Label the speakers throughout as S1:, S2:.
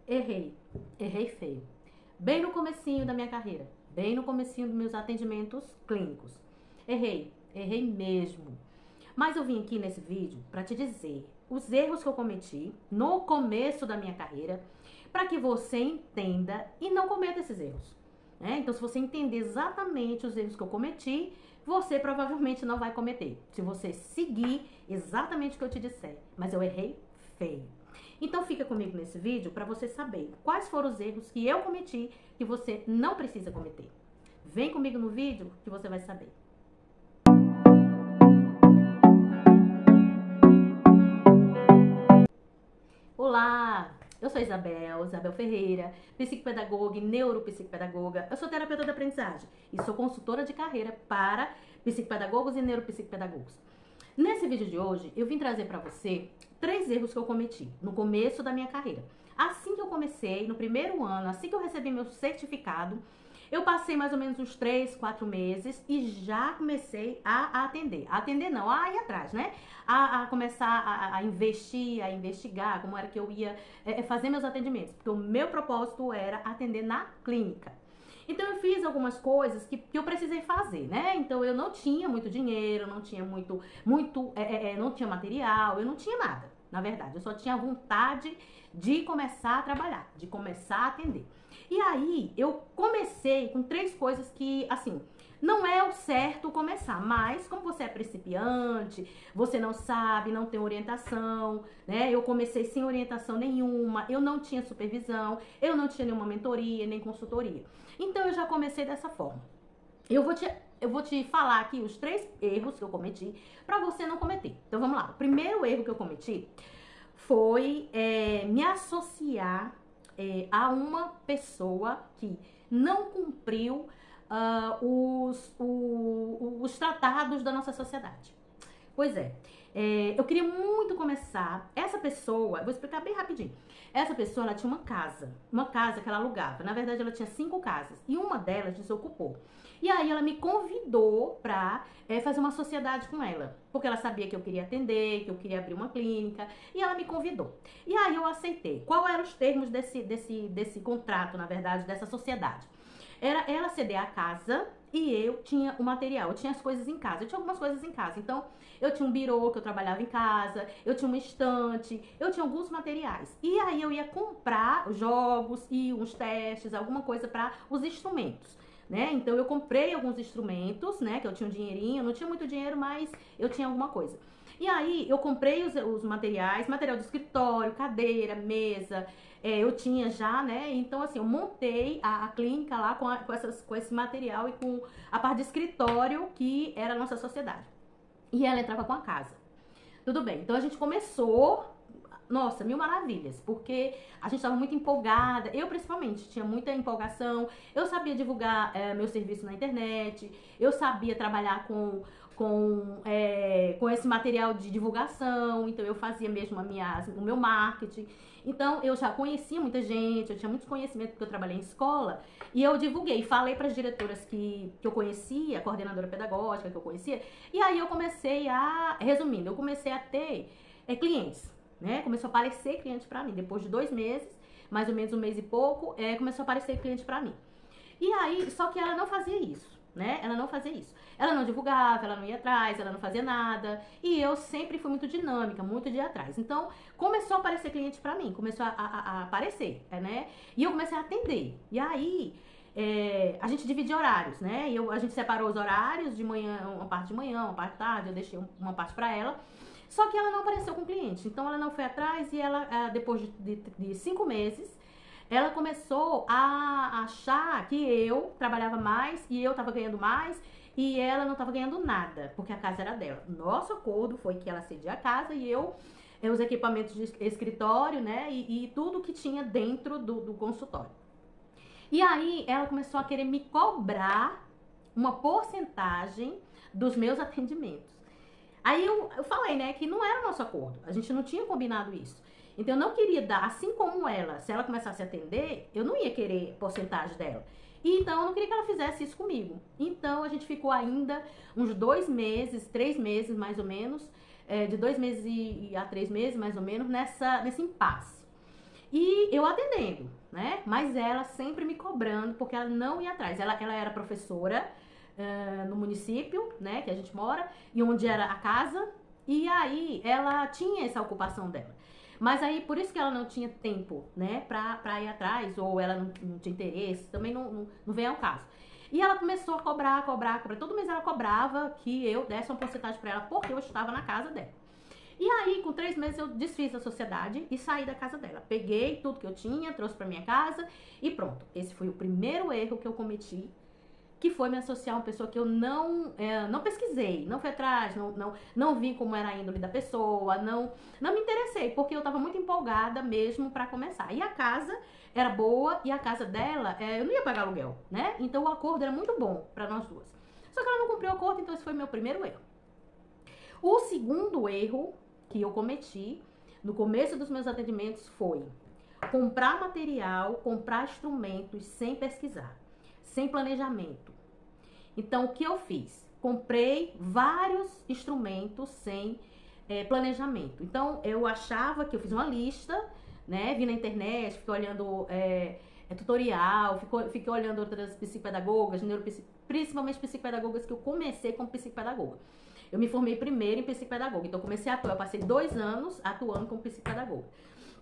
S1: Errei, errei feio. Bem no comecinho da minha carreira, bem no comecinho dos meus atendimentos clínicos. Errei mesmo. Mas eu vim aqui nesse vídeo para te dizer os erros que eu cometi no começo da minha carreira, para que você entenda e não cometa esses erros. Então, se você entender exatamente os erros que eu cometi, você provavelmente não vai cometer, se você seguir exatamente o que eu te disser. Mas eu errei feio. Então fica comigo nesse vídeo para você saber quais foram os erros que eu cometi que você não precisa cometer. Vem comigo no vídeo que você vai saber. Olá, eu sou Isabel Ferreira, psicopedagoga e neuropsicopedagoga. Eu sou terapeuta da aprendizagem e sou consultora de carreira para psicopedagogos e neuropsicopedagogos. Nesse vídeo de hoje, eu vim trazer para você 3 erros que eu cometi no começo da minha carreira. Assim que eu comecei, no primeiro ano, assim que eu recebi meu certificado, eu passei mais ou menos uns 3, 4 meses e já comecei a atender. A atender não, a ir atrás, né? A começar a investir, a investigar como era que eu ia fazer meus atendimentos. Porque o meu propósito era atender na clínica. Então eu fiz algumas coisas que eu precisei fazer, né? Então eu não tinha muito dinheiro, não tinha não tinha material, eu não tinha nada, na verdade. Eu só tinha vontade de começar a trabalhar, de começar a atender. E aí eu comecei com 3 coisas que, assim, não é o certo começar, mas como você é principiante, você não sabe, não tem orientação, né? Eu comecei sem orientação nenhuma, eu não tinha supervisão, eu não tinha nenhuma mentoria, nem consultoria. Então eu já comecei dessa forma. Eu vou te falar aqui os 3 erros que eu cometi para você não cometer. Então vamos lá. O primeiro erro que eu cometi foi me associar a uma pessoa que não cumpriu os tratados da nossa sociedade. Pois é, eu queria muito começar. Essa pessoa, eu vou explicar bem rapidinho. Essa pessoa, ela tinha uma casa que ela alugava. Na verdade, ela tinha 5 casas e uma delas desocupou. E aí ela me convidou pra fazer uma sociedade com ela, porque ela sabia que eu queria atender, que eu queria abrir uma clínica, e ela me convidou. E aí eu aceitei. Qual eram os termos desse contrato, na verdade, dessa sociedade? Era ela ceder a casa e eu tinha o material, eu tinha as coisas em casa, eu tinha algumas coisas em casa. Então, eu tinha um birô que eu trabalhava em casa, eu tinha uma estante, eu tinha alguns materiais. E aí eu ia comprar jogos e uns testes, alguma coisa para os instrumentos, né? Então, eu comprei alguns instrumentos, né? Que eu tinha um dinheirinho, eu não tinha muito dinheiro, mas eu tinha alguma coisa. E aí, eu comprei os materiais, material de escritório, cadeira, mesa, eu tinha já, né? Então, assim, eu montei a clínica lá com esse material e com a parte de escritório que era a nossa sociedade. E ela entrava com a casa. Tudo bem, então a gente começou, nossa, mil maravilhas, porque a gente estava muito empolgada, eu principalmente tinha muita empolgação, eu sabia divulgar meu serviço na internet, eu sabia trabalhar com esse material de divulgação, então eu fazia mesmo o meu marketing. Então eu já conhecia muita gente, eu tinha muito conhecimento porque eu trabalhei em escola, e eu divulguei, falei para as diretoras que eu conhecia, a coordenadora pedagógica que eu conhecia, e aí eu comecei resumindo, eu comecei a ter clientes, né? Começou a aparecer cliente para mim, depois de 2 meses, mais ou menos 1 mês e pouco, começou a aparecer cliente para mim. E aí, só que ela não fazia isso, né? Ela não fazia isso. Ela não divulgava, ela não ia atrás, ela não fazia nada. E eu sempre fui muito dinâmica, muito de ir atrás. Então, começou a aparecer cliente pra mim, começou a aparecer, né? E eu comecei a atender. E aí, a gente dividia horários, né? A gente separou os horários de manhã, uma parte de manhã, uma parte de tarde, eu deixei uma parte pra ela. Só que ela não apareceu com cliente. Então, ela não foi atrás e ela, depois de 5 meses, ela começou a achar que eu trabalhava mais e eu tava ganhando mais e ela não tava ganhando nada, porque a casa era dela. Nosso acordo foi que ela cedia a casa e eu os equipamentos de escritório, né, e tudo que tinha dentro do consultório. E aí ela começou a querer me cobrar uma porcentagem dos meus atendimentos. Aí eu falei, né, que não era nosso acordo, a gente não tinha combinado isso. Então eu não queria dar, assim como ela, se ela começasse a atender, eu não ia querer porcentagem dela. E então eu não queria que ela fizesse isso comigo. Então a gente ficou ainda uns 2 meses, 3 meses mais ou menos, de 2 meses a 3 meses mais ou menos, nesse impasse. E E eu atendendo, né? Mas ela sempre me cobrando, porque ela não ia atrás. Ela era professora no município, né, que a gente mora, e onde era a casa, e aí ela tinha essa ocupação dela. Mas aí, por isso que ela não tinha tempo, né, pra ir atrás, ou ela não tinha interesse, também não vem ao caso. E ela começou a cobrar. Todo mês ela cobrava que eu desse uma porcentagem pra ela, porque eu estava na casa dela. E aí, com 3 meses, eu desfiz a sociedade e saí da casa dela. Peguei tudo que eu tinha, trouxe pra minha casa e pronto. Esse foi o primeiro erro que eu cometi, que foi me associar a uma pessoa que eu não pesquisei, não fui atrás, não vi como era a índole da pessoa, não me interessei, porque eu tava muito empolgada mesmo pra começar. E a casa era boa, e a casa dela, eu não ia pagar aluguel, né? Então o acordo era muito bom pra nós duas. Só que ela não cumpriu o acordo, então esse foi meu primeiro erro. O segundo erro que eu cometi no começo dos meus atendimentos foi comprar material, comprar instrumentos sem pesquisar, sem planejamento. Então, o que eu fiz? Comprei vários instrumentos sem planejamento. Então, eu achava que eu fiz uma lista, né? Vi na internet, fiquei olhando tutorial, fiquei olhando outras psicopedagogas, principalmente psicopedagogas, que eu comecei como psicopedagoga. Eu me formei primeiro em psicopedagoga, então eu comecei a atuar, eu passei 2 anos atuando como psicopedagoga.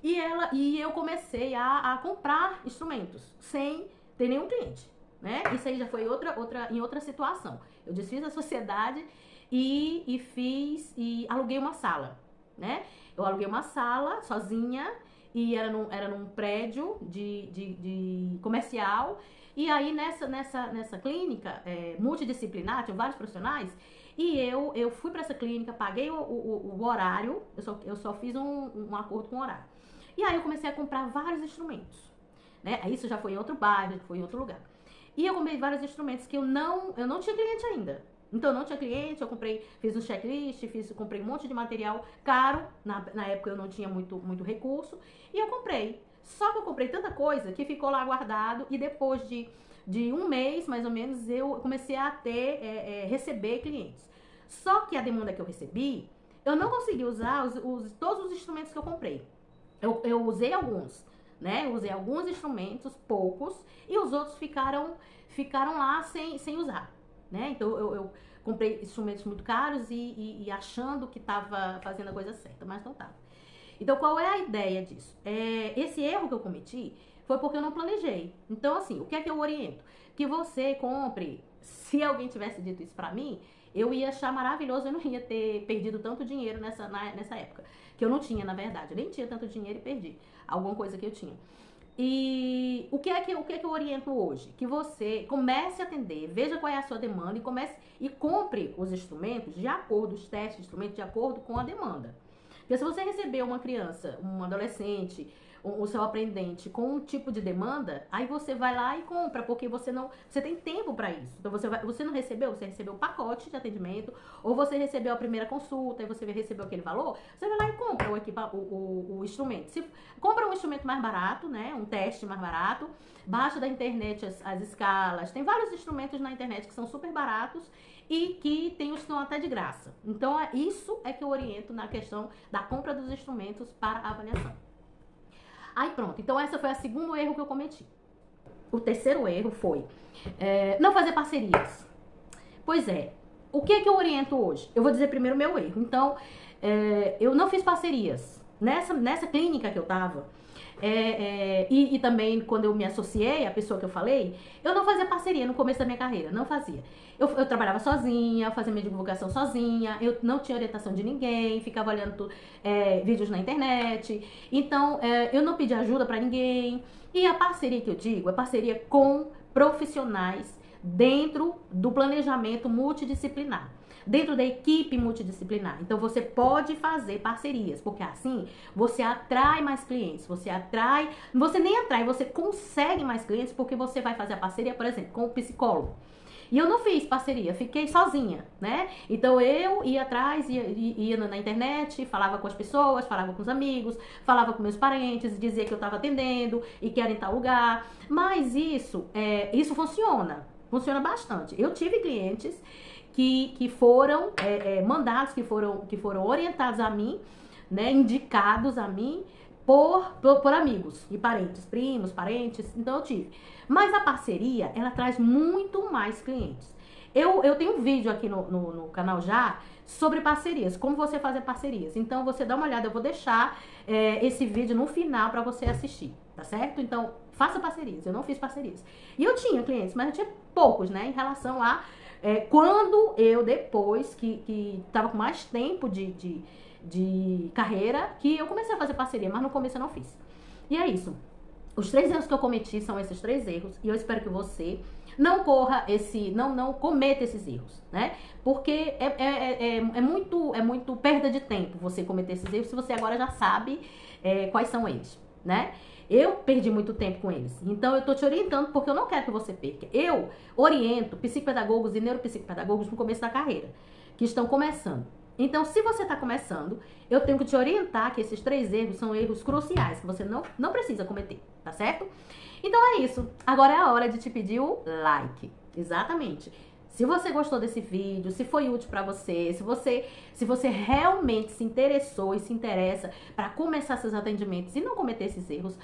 S1: E eu comecei a comprar instrumentos, sem ter nenhum cliente, né? Isso aí já foi em outra situação. Eu desfiz a sociedade e aluguei uma sala, né? Eu aluguei uma sala sozinha, e era num prédio de comercial. E aí nessa clínica multidisciplinar, tinha vários profissionais, e eu fui para essa clínica, paguei o horário, eu só fiz um acordo com o horário. E aí eu comecei a comprar vários instrumentos, né? Isso já foi em outro bairro, foi em outro lugar. E eu comprei vários instrumentos que eu não tinha cliente ainda. Então eu não tinha cliente, fiz um checklist, comprei um monte de material caro, na época eu não tinha muito recurso, e eu comprei. Só que eu comprei tanta coisa que ficou lá guardado, e depois de um mês, mais ou menos, eu comecei a receber clientes. Só que a demanda que eu recebi, eu não consegui usar todos os instrumentos que eu comprei. Eu usei alguns, né? Eu usei alguns instrumentos, poucos, e os outros ficaram lá sem usar, né? Então eu comprei instrumentos muito caros e achando que estava fazendo a coisa certa, mas não estava. Então qual é a ideia disso? Esse erro que eu cometi foi porque eu não planejei. Então assim, o que é que eu oriento? Que você compre. Se alguém tivesse dito isso pra mim, eu ia achar maravilhoso, eu não ia ter perdido tanto dinheiro nessa época. Que eu não tinha, na verdade. Eu nem tinha tanto dinheiro e perdi alguma coisa que eu tinha. E o que é que eu oriento hoje? Que você comece a atender, veja qual é a sua demanda e compre os instrumentos de acordo, os testes de instrumentos de acordo com a demanda. Porque se você receber uma criança, um adolescente, o seu aprendente com um tipo de demanda, aí você vai lá e compra, porque você tem tempo para isso. Então você não recebeu, você recebeu o pacote de atendimento, ou você recebeu a primeira consulta e você recebeu aquele valor, você vai lá e compra o instrumento. Compra um instrumento mais barato, né, um teste mais barato, baixa da internet as escalas, tem vários instrumentos na internet que são super baratos e que tem os que estão até de graça. Então isso é que eu oriento na questão da compra dos instrumentos para a avaliação. Aí pronto, então esse foi o segundo erro que eu cometi. O terceiro erro foi não fazer parcerias. Pois é, o que eu oriento hoje? Eu vou dizer primeiro o meu erro. Então, eu não fiz parcerias. Nessa clínica que eu tava, e também quando eu me associei, a pessoa que eu falei, eu não fazia parceria no começo da minha carreira, não fazia. Eu trabalhava sozinha, eu fazia minha divulgação sozinha, eu não tinha orientação de ninguém, ficava olhando vídeos na internet, então eu não pedi ajuda pra ninguém. E a parceria que eu digo é parceria com profissionais dentro do planejamento multidisciplinar, dentro da equipe multidisciplinar. Então você pode fazer parcerias, porque assim você atrai mais clientes, você nem atrai, você consegue mais clientes, porque você vai fazer a parceria, por exemplo, com o psicólogo. E eu não fiz parceria, fiquei sozinha, né? Então eu ia atrás, ia na internet, falava com as pessoas, falava com os amigos, falava com meus parentes, dizia que eu estava atendendo e que era em tal lugar. Mas isso funciona bastante. Eu tive clientes que foram mandados, que foram orientados a mim, né, indicados a mim por amigos e parentes, primos, parentes, então eu tive. Mas a parceria, ela traz muito mais clientes. Eu tenho um vídeo aqui no canal já sobre parcerias, como você fazer parcerias. Então você dá uma olhada, eu vou deixar esse vídeo no final pra você assistir, tá certo? Então faça parcerias, eu não fiz parcerias. E eu tinha clientes, mas eu tinha poucos, né, em relação a quando eu depois, que tava com mais tempo de carreira, que eu comecei a fazer parceria, mas no começo eu não fiz. E é isso. Os 3 erros que eu cometi são esses 3 erros, e eu espero que você não não cometa esses erros, né? Porque é muito perda de tempo você cometer esses erros se você agora já sabe quais são eles, né? Eu perdi muito tempo com eles, então eu tô te orientando porque eu não quero que você perca. Eu oriento psicopedagogos e neuropsicopedagogos no começo da carreira, que estão começando. Então, se você está começando, eu tenho que te orientar que esses 3 erros são erros cruciais, que você não precisa cometer, tá certo? Então é isso. Agora é a hora de te pedir o like. Exatamente. Se você gostou desse vídeo, se foi útil pra você, se você realmente se interessou e se interessa para começar seus atendimentos e não cometer esses erros,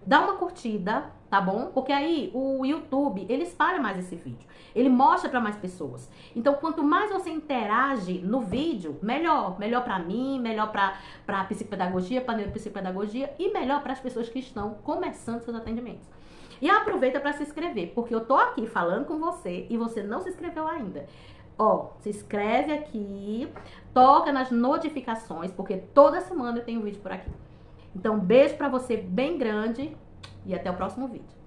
S1: dá uma curtida, tá bom? Porque aí o YouTube, ele espalha mais esse vídeo. Ele mostra para mais pessoas. Então, quanto mais você interage no vídeo, melhor. Melhor para mim, melhor para psicopedagogia, para neuropsicopedagogia e melhor para as pessoas que estão começando seus atendimentos. E aproveita para se inscrever, porque eu tô aqui falando com você e você não se inscreveu ainda. Ó, se inscreve aqui, toca nas notificações, porque toda semana eu tenho vídeo por aqui. Então, um beijo pra você bem grande e até o próximo vídeo.